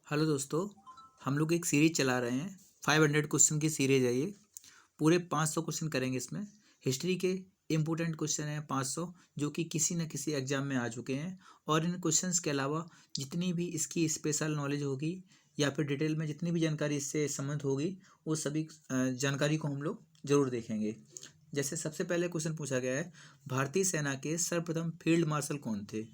Hello दोस्तों। हम लोग एक सीरीज चला रहे हैं। 500 क्वेश्चन की सीरीज है ये। पूरे 500 क्वेश्चन करेंगे इसमें। हिस्ट्री के इम्पोर्टेंट क्वेश्चन हैं 500, जो कि किसी न किसी एग्जाम में आ चुके हैं। और इन क्वेश्चंस के अलावा जितनी भी इसकी स्पेशल नॉलेज होगी या फिर डिटेल में जितनी भी जानकारी इससे संबंधित होगी, वो सभी जानकारी को हम लोग जरूर देखेंगे। जैसे सबसे पहले क्वेश्चन पूछा गया है, भारतीय सेना के सर्वप्रथम फील्ड मार्शल कौन थे।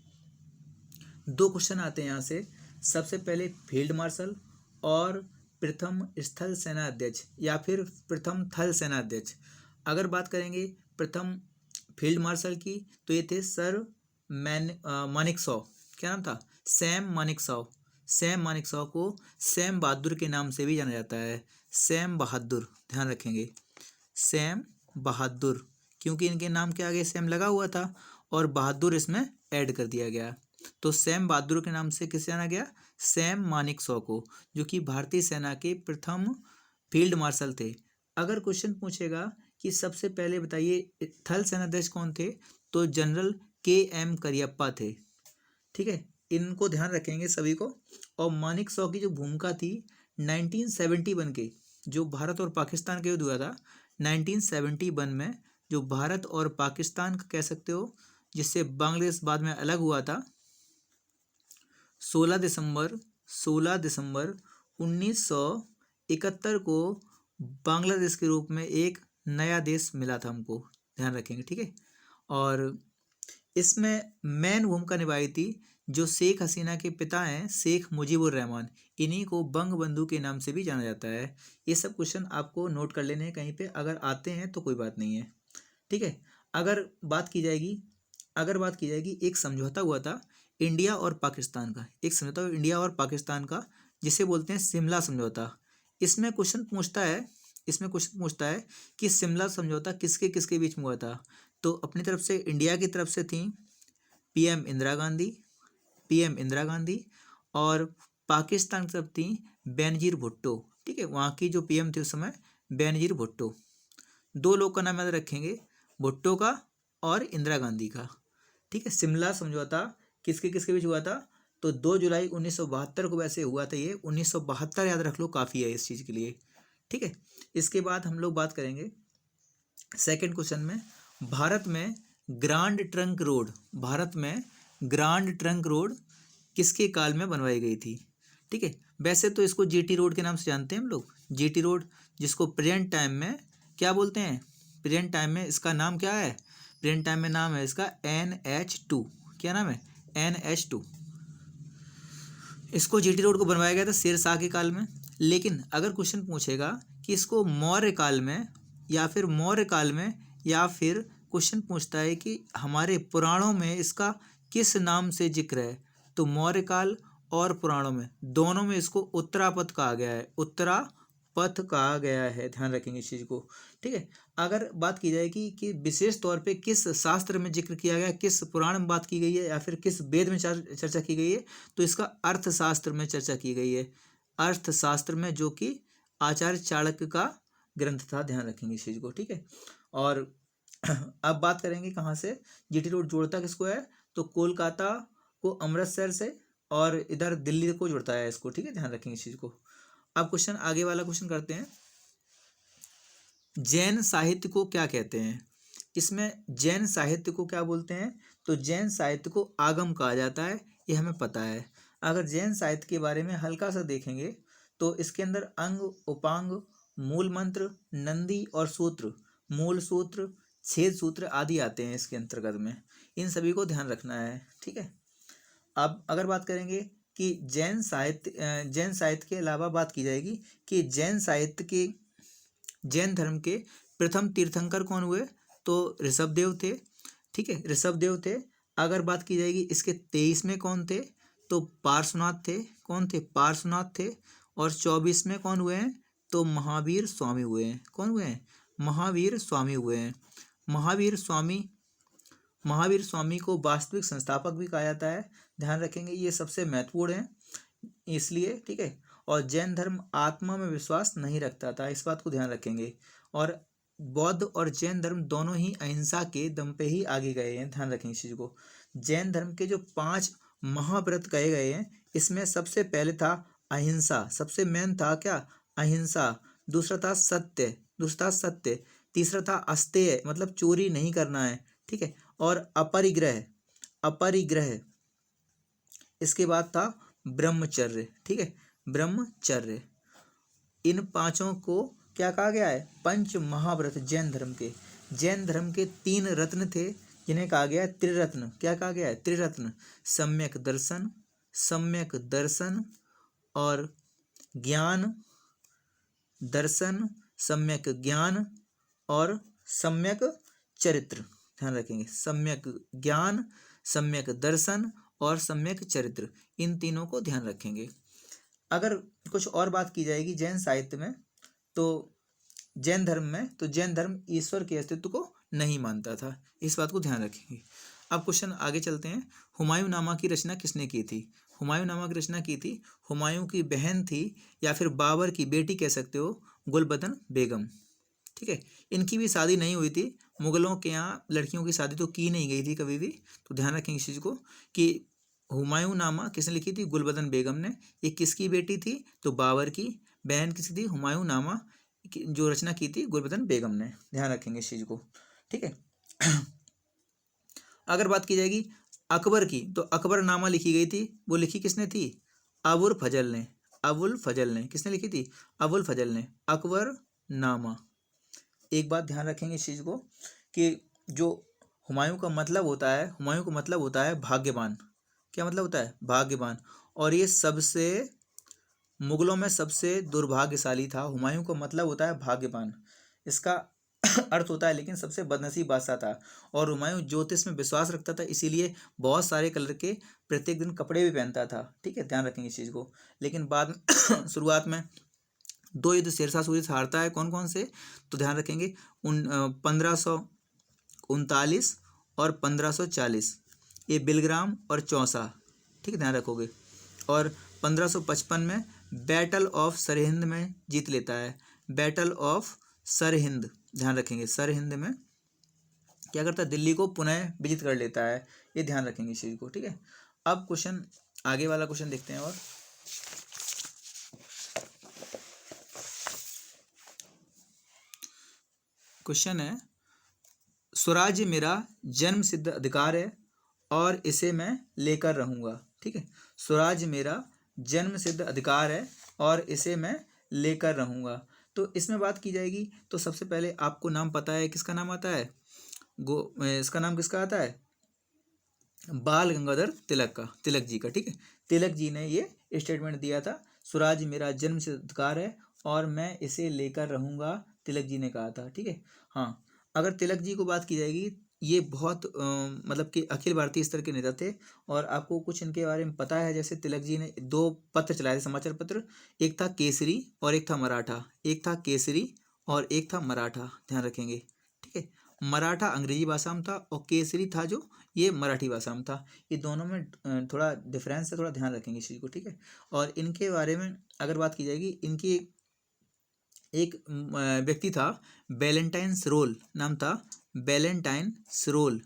दो क्वेश्चन आते हैं यहाँ से। सबसे पहले फील्ड मार्शल और प्रथम स्थल सेना अध्यक्ष या फिर प्रथम थल सेना अध्यक्ष। अगर बात करेंगे प्रथम फील्ड मार्शल की, तो ये थे सर मानेकशॉ। क्या नाम था? सैम मानेकशॉ। सैम मानेकशॉ को सैम बहादुर के नाम से भी जाना जाता है। सैम बहादुर, ध्यान रखेंगे, सैम बहादुर, क्योंकि इनके नाम के आगे सैम लगा हुआ था और बहादुर इसमें ऐड कर दिया गया। तो सैम बहादुर के नाम से किसे जाना गया? सैम मानेकशॉ को, जो कि भारतीय सेना के प्रथम फील्ड मार्शल थे। अगर क्वेश्चन पूछेगा कि सबसे पहले बताइए थल सेनाध्यक्ष कौन थे, तो जनरल KM करियप्पा थे। ठीक है, इनको ध्यान रखेंगे सभी को। और मानेकशॉ की जो भूमिका थी 1971 के, जो भारत और पाकिस्तान के युद्ध हुआ था 1971 में, जो भारत और पाकिस्तान का कह सकते हो, जिससे बांग्लादेश बाद में अलग हुआ था। 16 दिसंबर 1971 को बांग्लादेश के रूप में एक नया देश मिला था हमको, ध्यान रखेंगे। ठीक है, और इसमें मेन भूमिका निभाई थी जो शेख हसीना के पिता हैं, शेख मुजीबुर रहमान। इन्हीं को बंग बंधु के नाम से भी जाना जाता है। ये सब क्वेश्चन आपको नोट कर लेने हैं कहीं पे, अगर आते हैं तो कोई बात नहीं है। ठीक है, अगर बात की जाएगी एक समझौता हुआ था इंडिया और पाकिस्तान का। एक समझौता हुआ इंडिया और पाकिस्तान का, जिसे बोलते हैं शिमला समझौता। इसमें क्वेश्चन पूछता है कि शिमला समझौता किसके किसके बीच में हुआ था। तो अपनी तरफ से इंडिया की तरफ से थी पीएम इंदिरा गांधी, और पाकिस्तान की तरफ थी बेनजीर भुट्टो। ठीक है, वहाँ की जो पीएम थे उस समय बेनजीर भुट्टो। दो लोग का नाम याद रखेंगे, भुट्टो का और इंदिरा गांधी का। ठीक है, शिमला समझौता किसके किसके बीच हुआ था? तो 2 जुलाई 1972 को वैसे हुआ था। ये 1972 याद रख लो, काफ़ी है इस चीज़ के लिए। ठीक है, इसके बाद हम लोग बात करेंगे सेकंड क्वेश्चन में, भारत में ग्रांड ट्रंक रोड किसके काल में बनवाई गई थी। ठीक है, वैसे तो इसको GT रोड के नाम से जानते हैं हम लोग, GT रोड, जिसको प्रेजेंट टाइम में क्या बोलते हैं? प्रेजेंट टाइम में इसका नाम क्या है? प्रेजेंट टाइम में नाम है इसका NH2। क्या नाम है? NH2। इसको GT रोड को बनवाया गया था शेर शाह के काल में। लेकिन अगर क्वेश्चन पूछेगा कि इसको मौर्य काल में या फिर क्वेश्चन पूछता है कि हमारे पुराणों में इसका किस नाम से जिक्र है, तो मौर्य काल और पुराणों में दोनों में इसको उत्तरापथ कहा गया है। ध्यान रखेंगे इस चीज़ को। ठीक है, अगर बात की जाएगी कि विशेष तौर पे किस शास्त्र में जिक्र किया गया, किस पुराण में बात की गई है या फिर किस वेद में चर्चा की गई है, तो इसका अर्थशास्त्र में चर्चा की गई है। अर्थशास्त्र में, जो कि आचार्य चाणक्य का ग्रंथ था। ध्यान रखेंगे इस चीज़ को। ठीक है, और अब बात करेंगे कहाँ से GT रोड जोड़ता किसको है, तो कोलकाता को अमृतसर से और इधर दिल्ली को जोड़ता है इसको। ठीक है, ध्यान रखेंगे इस चीज़ को। अब क्वेश्चन, आगे वाला क्वेश्चन करते हैं, जैन साहित्य को क्या कहते हैं। इसमें जैन साहित्य को क्या बोलते हैं, तो जैन साहित्य को आगम कहा जाता है, ये हमें पता है। अगर जैन साहित्य के बारे में हल्का सा देखेंगे तो इसके अंदर अंग, उपांग, मूल मंत्र, नंदी और सूत्र, मूल सूत्र, छेद सूत्र आदि आते हैं इसके अंतर्गत में। इन सभी को ध्यान रखना है। ठीक है, अब अगर बात करेंगे कि जैन साहित्य के अलावा बात की जाएगी कि जैन धर्म के प्रथम तीर्थंकर कौन हुए, तो ऋषभदेव थे। ठीक है, ऋषभदेव थे। अगर बात की जाएगी इसके 23वें कौन थे, तो पार्श्वनाथ थे। कौन थे? पार्श्वनाथ थे। और 24वें कौन हुए हैं, तो महावीर स्वामी हुए हैं। कौन हुए हैं? महावीर स्वामी हुए हैं। महावीर स्वामी को वास्तविक संस्थापक भी कहा जाता है। ध्यान रखेंगे, ये सबसे महत्वपूर्ण है इसलिए। ठीक है, और जैन धर्म आत्मा में विश्वास नहीं रखता था, इस बात को ध्यान रखेंगे। और बौद्ध और जैन धर्म दोनों ही अहिंसा के दम पे ही आगे गए हैं। ध्यान रखेंगे इस चीज़ को। जैन धर्म के जो 5 महाव्रत कहे गए हैं, इसमें सबसे पहले था अहिंसा, सबसे मेन था क्या, अहिंसा। दूसरा था सत्य। तीसरा था अस्तेय, मतलब चोरी नहीं करना है, ठीक है। और अपरिग्रह। इसके बाद था ब्रह्मचर्य, ठीक है, ब्रह्मचर्य। इन पांचों को क्या कहा गया है, पंच महाव्रत। जैन धर्म के 3 रत्न थे जिन्हें कहा गया है त्रिरत्न। क्या कहा गया है, त्रिरत्न। सम्यक दर्शन और ज्ञान दर्शन, सम्यक ज्ञान और सम्यक चरित्र। ध्यान रखेंगे, सम्यक ज्ञान, सम्यक दर्शन और सम्यक चरित्र, इन तीनों को ध्यान रखेंगे। अगर कुछ और बात की जाएगी जैन साहित्य में, तो जैन धर्म ईश्वर के अस्तित्व को नहीं मानता था, इस बात को ध्यान रखेंगे। अब क्वेश्चन आगे चलते हैं। हुमायूंनामा की रचना किसने की थी। हुमायूंनामा की रचना की थी हुमायूं की बहन थी, या फिर बाबर की बेटी कह सकते हो, गुलबदन बेगम, ठीक है। इनकी भी शादी नहीं हुई थी, मुगलों के यहाँ लड़कियों की शादी तो की नहीं गई थी कभी भी, तो ध्यान रखेंगे इस चीज़ को कि हुमायूंनामा किसने लिखी थी, गुलबदन बेगम ने। ये किसकी बेटी थी, तो बाबर की। बहन किसकी थी, हुमायूंनामा जो रचना की थी गुलबदन बेगम ने। ध्यान रखेंगे इस चीज़ को, ठीक है। अगर बात की जाएगी अकबर की, तो अकबरनामा लिखी गई थी, वो लिखी किसने थी, अबुल फजल ने। किसने लिखी थी, अबुल फजल ने, अकबरनामा। एक बात ध्यान रखेंगे इस चीज़ को कि जो हुमायूं का मतलब होता है भाग्यवान। क्या मतलब होता है, भाग्यवान। और ये मुगलों में सबसे दुर्भाग्यशाली था। हुमायूं का मतलब होता है भाग्यवान, इसका अर्थ होता है लेकिन सबसे बदनसीब बादशाह था। और हुमायूं ज्योतिष में विश्वास रखता था, इसीलिए बहुत सारे कलर के प्रत्येक दिन कपड़े भी पहनता था, ठीक है। ध्यान रखेंगे इस चीज़ को। लेकिन बाद में शुरुआत में 2 युद्ध शेरशाह सूरी से हारता है, कौन कौन से, तो ध्यान रखेंगे 1539 और 1540, ये बिलग्राम और चौसा, ठीक है, ध्यान रखोगे। और 1555 में बैटल ऑफ सरहिंद में जीत लेता है, बैटल ऑफ सरहिंद। ध्यान रखेंगे, सरहिंद में क्या करता है, दिल्ली को पुनः विजित कर लेता है, ये ध्यान रखेंगे इस चीज़ को, ठीक है। अब क्वेश्चन, आगे वाला क्वेश्चन देखते हैं। और क्वेश्चन है, स्वराज्य मेरा जन्म सिद्ध अधिकार है और इसे मैं लेकर रहूंगा, ठीक है। स्वराज्य मेरा जन्म सिद्ध अधिकार है और इसे मैं लेकर रहूंगा। तो इसमें बात की जाएगी, तो सबसे पहले आपको नाम पता है, किसका नाम आता है, इसका नाम किसका आता है, बाल गंगाधर तिलक जी का, ठीक है। तिलक जी ने ये स्टेटमेंट दिया था, स्वराज मेरा जन्म सिद्ध अधिकार है और मैं इसे लेकर रहूंगा, तिलक जी ने कहा था, ठीक है। हाँ, अगर तिलक जी को बात की जाएगी, ये बहुत मतलब कि अखिल भारतीय स्तर के नेता थे। और आपको कुछ इनके बारे में पता है, जैसे तिलक जी ने 2 पत्र चलाए थे, समाचार पत्र। एक था केसरी और एक था मराठा, ध्यान रखेंगे, ठीक है। मराठा अंग्रेजी भाषा में था और केसरी था जो, ये मराठी भाषा में था। ये दोनों में थोड़ा डिफरेंस है, थोड़ा ध्यान रखेंगे इस चीज़ को, ठीक है। और इनके बारे में अगर बात की जाएगी, इनकी एक व्यक्ति था, बैलेंटाइन सरोल नाम था, बैलेंटाइन सरोल,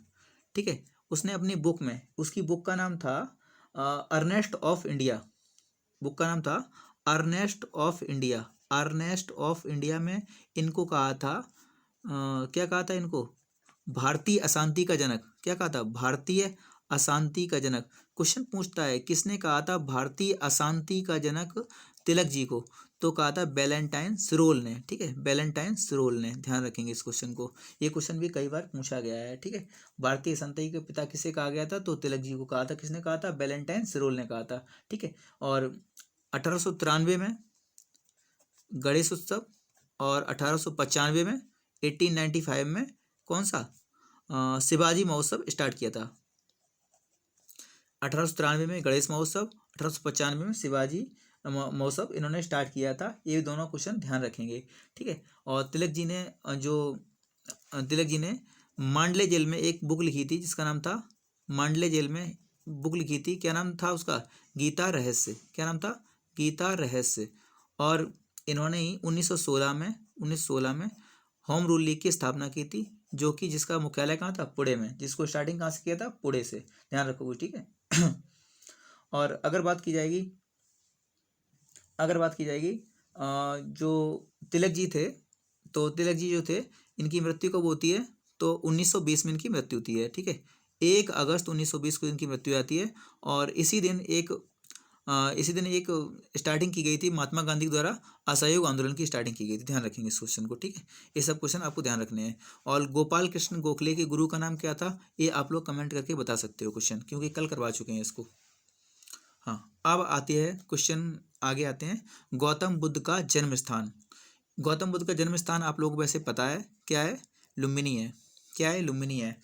ठीक है। उसने अपनी बुक में, उसकी बुक का नाम था Earnest of India, Earnest of India में इनको कहा था, क्या कहा था इनको, भारतीय अशांति का जनक। क्या कहा था, भारतीय अशांति का जनक। क्वेश्चन पूछता है किसने कहा था भारतीय अशांति का जनक तिलक जी को, तो कहा था बैलेंटाइन सरोल ने, ठीक है, बैलेंटाइन सरोल ने। ध्यान रखेंगे इस क्वेश्चन को, ये क्वेश्चन भी कई बार पूछा गया है, ठीक है। भारतीय अशांति के पिता किसे कहा गया था, तो तिलक जी को कहा था, किसने कहा था, बैलेंटाइन सरोल ने कहा था, ठीक है। और 1893 में गणेश उत्सव, और 1895 में 1895 में कौन सा, शिवाजी महोत्सव स्टार्ट किया था। 1893 में गणेश महोत्सव, 1895 में शिवाजी महोत्सव इन्होंने स्टार्ट किया था। ये दोनों क्वेश्चन ध्यान रखेंगे, ठीक है। और तिलक जी ने मांडले जेल में एक बुक लिखी थी, जिसका नाम था, मांडले जेल में बुक लिखी थी, क्या नाम था उसका, गीता रहस्य। क्या नाम था, गीता रहस्य। और इन्होंने ही 1916 में होम रूल लीग की स्थापना की थी, जो कि जिसका मुख्यालय कहाँ था, पुणे में। जिसको स्टार्टिंग कहाँ से किया था, पुणे से, ध्यान रखोगे, ठीक है। और अगर बात की जाएगी अगर बात की जाएगी जो तिलक जी थे, तो तिलक जी जो थे इनकी मृत्यु कब होती है, तो 1920 में इनकी मृत्यु होती है। ठीक है, 1 अगस्त 1920 को इनकी मृत्यु आती है। और इसी दिन एक स्टार्टिंग की गई थी महात्मा गांधी द्वारा असहयोग आंदोलन की स्टार्टिंग की गई थी। ध्यान रखेंगे इस क्वेश्चन को। ठीक है, ये सब क्वेश्चन आपको ध्यान रखने हैं। और गोपाल कृष्ण गोखले के गुरु का नाम क्या था, ये आप लोग कमेंट करके बता सकते हो क्वेश्चन, क्योंकि कल करवा चुके हैं इसको। हाँ, अब आती है क्वेश्चन, आगे आते हैं। गौतम बुद्ध का जन्म स्थान। गौतम बुद्ध का जन्म स्थान आप लोगों को वैसे पता है क्या है, लुम्बिनी है। क्या है, लुम्बिनी है।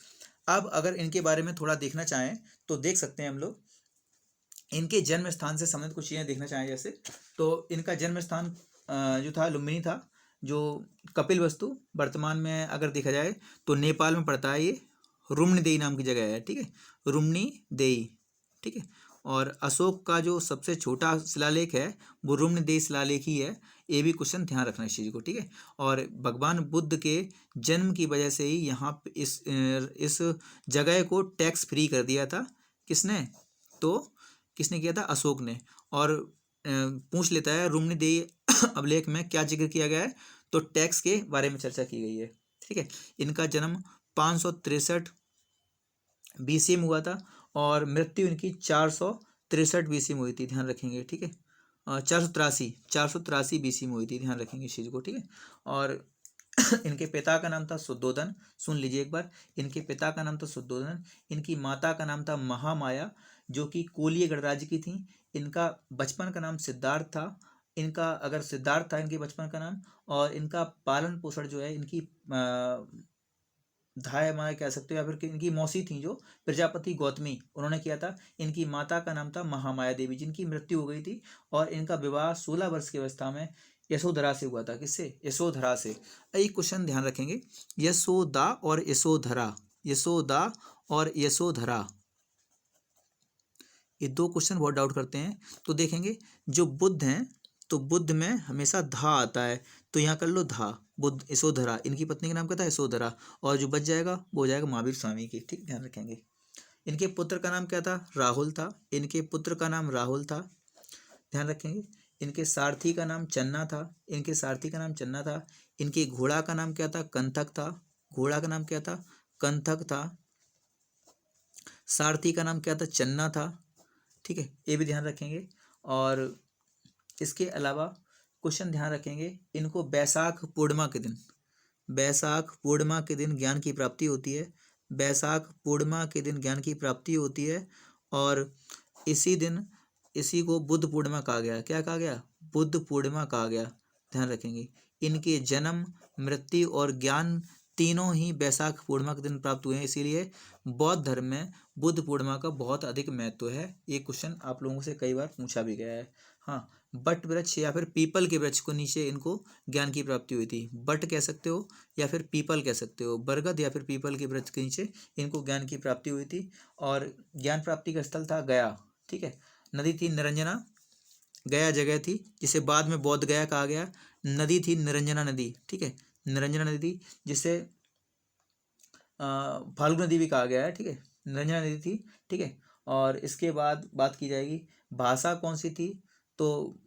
अब अगर इनके बारे में थोड़ा देखना चाहें तो देख सकते हैं हम लोग। इनके जन्म स्थान से संबंधित कुछ चीज़ें देखना चाहें जैसे, तो इनका जन्म स्थान जो था लुम्बिनी था। जो कपिल वस्तु वर्तमान में अगर देखा जाए तो नेपाल में पड़ता है। ये रुम्नदेई नाम की जगह है। ठीक है, रुम्नीदेई। ठीक है, और अशोक का जो सबसे छोटा शिलालेख है वो रुम्नदेई शिलालेख ही है। ये भी क्वेश्चन ध्यान रखना इस चीज़ को। ठीक है, और भगवान बुद्ध के जन्म की वजह से ही यहाँ पे इस जगह को टैक्स फ्री कर दिया था। किसने, तो किसने किया था, अशोक ने। और पूछ लेता है रुम्नदेई अभिलेख में क्या जिक्र किया गया है, तो टैक्स के बारे में चर्चा की गई है। ठीक है, इनका जन्म 563 बीसी में हुआ था और मृत्यु इनकी 463 बीसी में हुई थी। ध्यान रखेंगे। ठीक है, 483 बीसी में हुई थी। ध्यान रखेंगे इस चीज़ को। ठीक है, और इनके पिता का नाम था शुद्धोधन। सुन लीजिए एक बार, इनके पिता का नाम था शुद्धोधन। इनकी माता का नाम था महामाया, जो कि कोलीय गणराज्य की थी। इनका बचपन का नाम सिद्धार्थ था। इनका अगर सिद्धार्थ था इनके बचपन का नाम। और इनका पालन पोषण जो है इनकी धाय माया कह सकते हो, या फिर इनकी मौसी थी जो प्रजापति गौतमी, उन्होंने किया था। इनकी माता का नाम था महामाया देवी, जिनकी मृत्यु हो गई थी। और इनका विवाह 16 वर्ष की अवस्था में यशोधरा से हुआ था। किससे, यशोधरा से। एक क्वेश्चन ध्यान रखेंगे, यशोदा और यशोधरा, यशोदा और यशोधरा, ये दो क्वेश्चन बहुत डाउट करते हैं। तो देखेंगे जो बुद्ध हैं, तो बुद्ध में हमेशा धा आता है, तो यहाँ कर लो धा। बुद्ध, यशोधरा, इनकी पत्नी का नाम क्या था, यशोधरा। और जो बच जाएगा वो हो जाएगा महावीर स्वामी की। ठीक, ध्यान रखेंगे। इनके पुत्र का नाम क्या था, राहुल था। इनके पुत्र का नाम राहुल था। ध्यान रखेंगे। इनके सारथी का नाम चन्ना था। इनके सारथी का नाम चन्ना था। इनके घोड़ा का नाम क्या था, कंथक था। घोड़ा का नाम क्या था, कंथक था। सारथी का नाम क्या था, चन्ना था। ठीक है, ये भी ध्यान रखेंगे। और इसके अलावा क्वेश्चन ध्यान रखेंगे, इनको बैसाख पूर्णिमा के दिन, बैसाख पूर्णिमा के दिन ज्ञान की प्राप्ति होती है। बैसाख पूर्णिमा के दिन ज्ञान की प्राप्ति होती है। और इसी दिन, इसी को बुद्ध पूर्णिमा कहा गया। क्या कहा गया, बुद्ध पूर्णिमा कहा गया। ध्यान रखेंगे। इनके जन्म, मृत्यु और ज्ञान तीनों ही बैसाख पूर्णिमा के दिन प्राप्त हुए हैं। इसीलिए बौद्ध धर्म में बुद्ध पूर्णिमा का बहुत अधिक महत्व है। ये क्वेश्चन आप लोगों से कई बार पूछा भी गया है। हाँ, बट वृक्ष या फिर पीपल के वृक्ष को नीचे इनको ज्ञान की प्राप्ति हुई थी। बट कह सकते हो या फिर पीपल कह सकते हो, बरगद या फिर पीपल के वृक्ष के नीचे इनको ज्ञान की प्राप्ति हुई थी। और ज्ञान प्राप्ति का स्थल था गया। ठीक है, नदी थी निरंजना, गया जगह थी जिसे बाद में बौद्ध गया कहा गया। नदी थी निरंजना नदी। ठीक है, निरंजना नदी, जिसे फाल्गु नदी भी कहा गया है। ठीक है, निरंजना नदी थी। ठीक है, और इसके बाद बात की जाएगी भाषा कौन सी थी, तो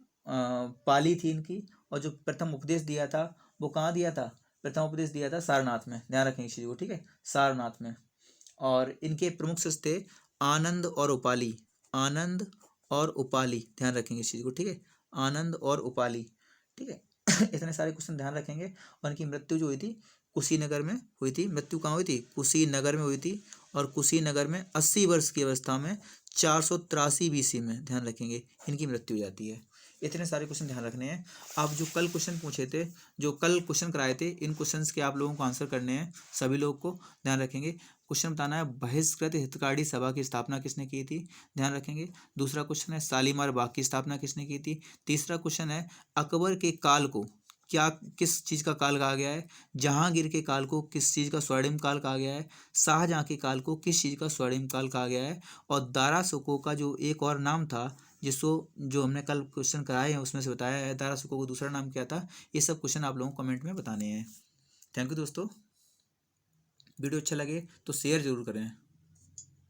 पाली थी इनकी। और जो प्रथम उपदेश दिया था वो कहाँ दिया था, प्रथम उपदेश दिया था सारनाथ में। ध्यान रखें इस चीज़ को। ठीक है, सारनाथ में। और इनके प्रमुख शिष्य थे आनंद और उपाली, आनंद और उपाली। ध्यान रखेंगे इस चीज़ को। ठीक है, आनंद और उपाली। ठीक है, इतने सारे क्वेश्चन ध्यान रखेंगे। और इनकी मृत्यु जो हुई थी कुशीनगर में हुई थी। मृत्यु कहाँ हुई थी, कुशीनगर में हुई थी। और कुशीनगर में 80 वर्ष की अवस्था में 483 बीसी में, ध्यान रखेंगे, इनकी मृत्यु हो जाती है। इतने सारे क्वेश्चन ध्यान रखने हैं। आप जो कल क्वेश्चन पूछे थे, जो कल क्वेश्चन कराए थे, इन क्वेश्चंस के आप लोगों को आंसर करने हैं। सभी लोग को ध्यान रखेंगे। क्वेश्चन बताना है, बहिष्कृत हितकारी सभा की स्थापना किसने की थी। ध्यान रखेंगे। दूसरा क्वेश्चन है, शालीमार बाग की स्थापना किसने की थी। तीसरा क्वेश्चन है, अकबर के काल को क्या, किस चीज़ का काल कहा गया है। जहांगीर के काल को किस चीज़ का स्वर्णिम काल कहा गया है। शाहजहाँ के काल को किस चीज़ का स्वर्णिम काल कहा गया है। और दारा सुको का जो एक और नाम था, जिसको जो हमने कल क्वेश्चन कराए हैं उसमें से बताया है, दारा सुको को दूसरा नाम क्या था। ये सब क्वेश्चन आप लोगों को कमेंट में बताने हैं। थैंक यू दोस्तों। वीडियो अच्छा लगे तो शेयर जरूर करें।